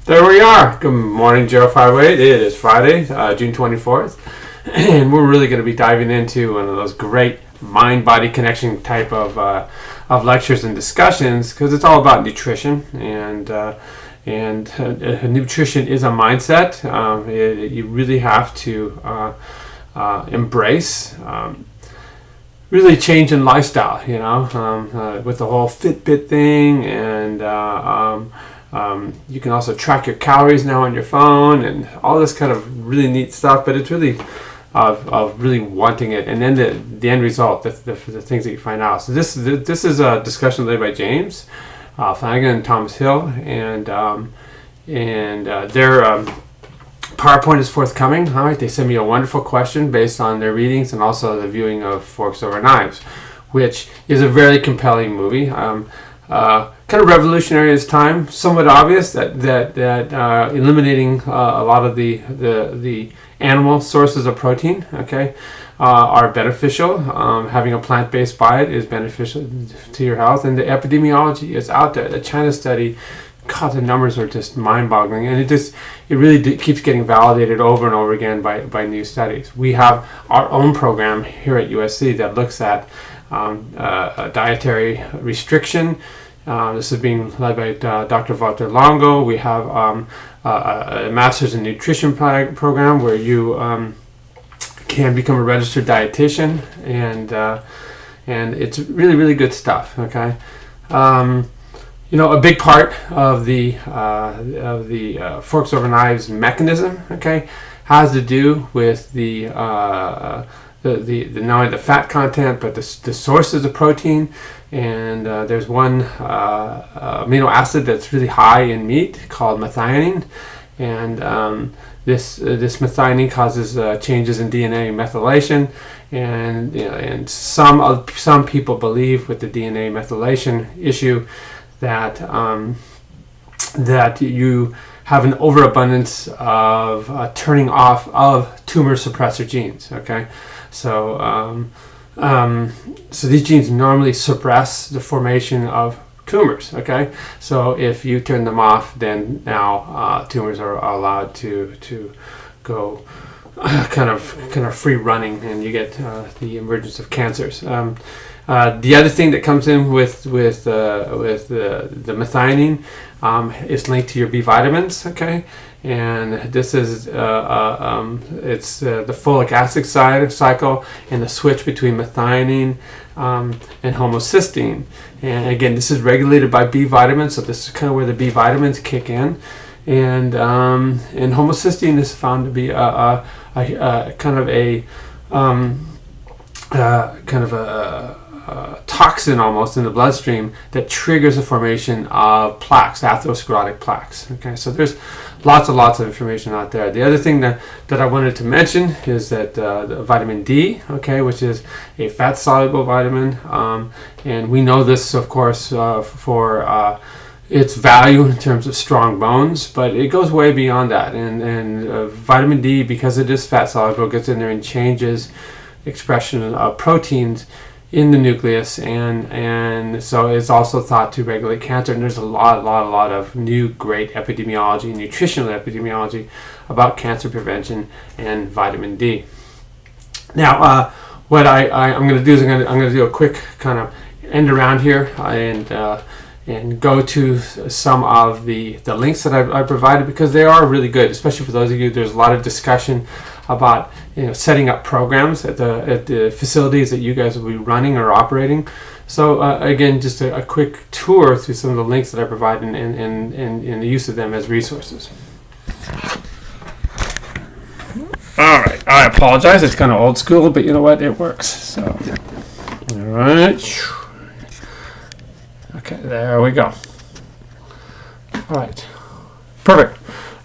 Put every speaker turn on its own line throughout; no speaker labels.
There we are. Good morning, Joe 58. It is Friday, June 24th, and we're really going to be diving into one of those great mind-body connection type of lectures and discussions, because it's all about nutrition, and nutrition is a mindset. You really have to embrace really change in lifestyle, with the whole Fitbit thing, and you can also track your calories now on your phone and all this kind of really neat stuff, but it's really of really wanting it, and then the end result, the things that you find out. So this is a discussion led by James Flanagan and Thomas Hill, and their PowerPoint is forthcoming. All right, they sent me a wonderful question based on their readings and also the viewing of Forks Over Knives, which is a very compelling movie. Kind of revolutionary at its time, somewhat obvious that eliminating a lot of the animal sources of protein, are beneficial. Having a plant-based diet is beneficial to your health, and the epidemiology is out there. The China study, God, the numbers are just mind-boggling, and it really keeps getting validated over and over again by new studies. We have our own program here at USC that looks at dietary restriction. This is being led by Dr. Walter Longo. We have a Master's in Nutrition program where you can become a registered dietitian, and it's really, really good stuff. Okay, a big part of the Forks Over Knives mechanism, has to do with the not only the fat content, but the sources of protein. And there's one amino acid that's really high in meat called methionine, and this methionine causes changes in DNA methylation, and some people believe with the DNA methylation issue that that you have an overabundance of turning off of tumor suppressor genes. So these genes normally suppress the formation of tumors. So if you turn them off, then now tumors are allowed to go kind of free running, and you get the emergence of cancers. The other thing that comes in with the methionine is linked to your B vitamins. And this is it's the folic acid cycle and the switch between methionine and homocysteine. And again, this is regulated by B vitamins, so this is kind of where the B vitamins kick in. And homocysteine is found to be a toxin almost in the bloodstream that triggers the formation of plaques, atherosclerotic plaques. So there's lots of information out there. The other thing that I wanted to mention is that the vitamin D, which is a fat-soluble vitamin, and we know this, of course, for its value in terms of strong bones, but it goes way beyond that. And vitamin D, because it is fat-soluble, gets in there and changes expression of proteins in the nucleus, and so it's also thought to regulate cancer. And there's a lot of new great epidemiology, nutritional epidemiology, about cancer prevention and vitamin D. Now, what I'm going to do is I'm going to do a quick kind of end around here, and go to some of the links that I provided, because they are really good, especially for those of you. There's a lot of discussion about setting up programs at the facilities that you guys will be running or operating. So again, just a quick tour through some of the links that I provide and the use of them as resources. All right, I apologize. It's kind of old school, but you know what? It works. So, all right. Okay, there we go. All right, perfect.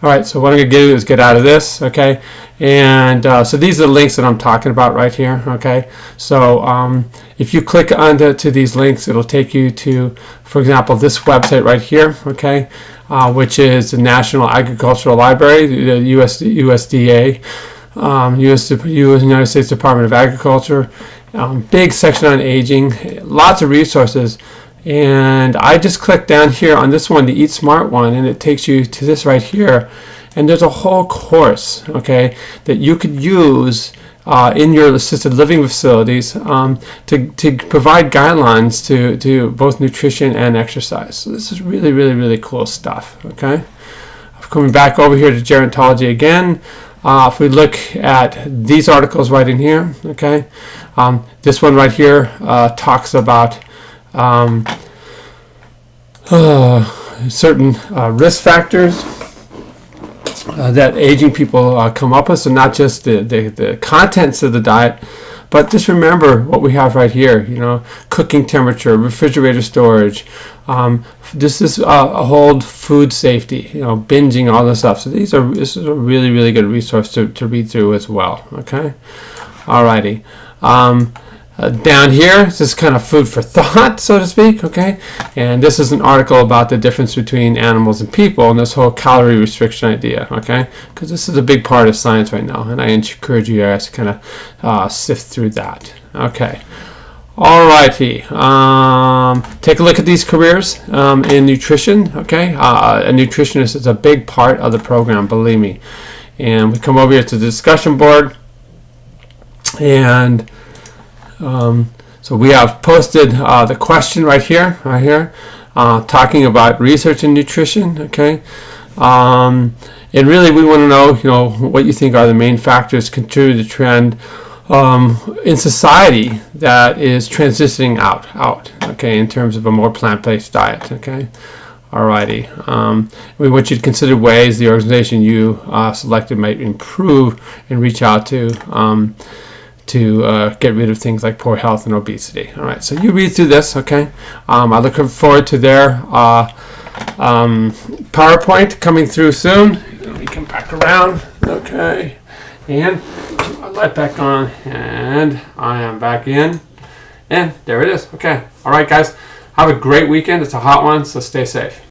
All right, so what I'm going to do is get out of this, and so these are the links that I'm talking about right here, So if you click onto these links, it'll take you to, for example, this website right here, which is the National Agricultural Library, the USDA, United States Department of Agriculture. Big section on aging, lots of resources. And I just click down here on this one, the Eat Smart one, and it takes you to this right here. And there's a whole course, okay, that you could use in your assisted living facilities to provide guidelines to both nutrition and exercise. So this is really, really, really cool stuff, okay? Coming back over here to gerontology again, if we look at these articles right in here, okay, this one right here talks about certain risk factors that aging people come up with. So not just the contents of the diet, but just remember what we have right here, you know, cooking temperature, refrigerator storage, this is hold food safety, you know, binging, all this stuff. So this is a really, really good resource to read through as well, okay? Alrighty. Down here, this is kind of food for thought, so to speak, okay? And this is an article about the difference between animals and people and this whole calorie restriction idea, okay? Because this is a big part of science right now, and I encourage you guys to kind of sift through that, okay? Alrighty, take a look at these careers in nutrition, okay? A nutritionist is a big part of the program, believe me. And we come over here to the discussion board, and so we have posted the question right here, talking about research in nutrition, okay? And really we want to know, you know, what you think are the main factors contributing to the trend in society that is transitioning out, okay, in terms of a more plant-based diet, okay? Alrighty. We want you to consider ways the organization you selected might improve and reach out to get rid of things like poor health and obesity. All right, so you read through this, okay? I look forward to their PowerPoint coming through soon. Let me come back around, okay? And keep my light back on, and I am back in, and there it is, okay? All right, guys, have a great weekend. It's a hot one, so stay safe.